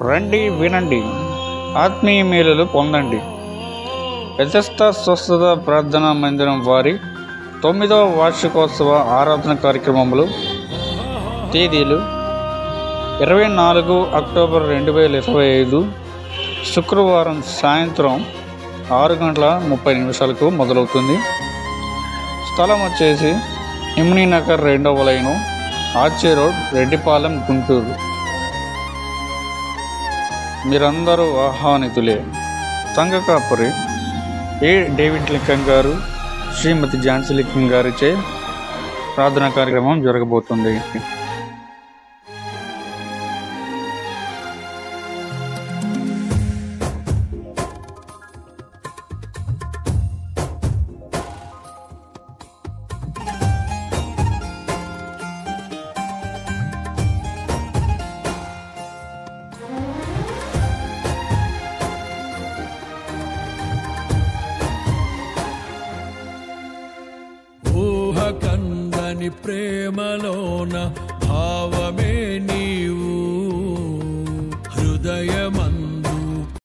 రండి వినండి, ఆత్మీయ మేలులు పొందండి. యథస్థ స్వస్థత ప్రార్థనా మందిరం వారి 9వ వార్షికోత్సవ ఆరాధన కార్యక్రమములు తేదీలు 24 అక్టోబర్ 2025 శుక్రవారం సాయంత్రం 6:30 మొదలవుతుంది. స్థలం వచ్చేసి ఇమ్నీ నగర్ 2వ లైను, ఆర్చే రోడ్, రెడ్డిపాలెం, గుంటూరు. మీరందరూ ఆహ్వానితులే. సంఘ కాపరి ఏ డేవిడ్ లింకన్ గారు, శ్రీమతి ఝాన్సీ లింకన్ గారిచే ప్రార్థనా కార్యక్రమం జరగబోతుంది. ఊహకందని ప్రేమలోన భావమే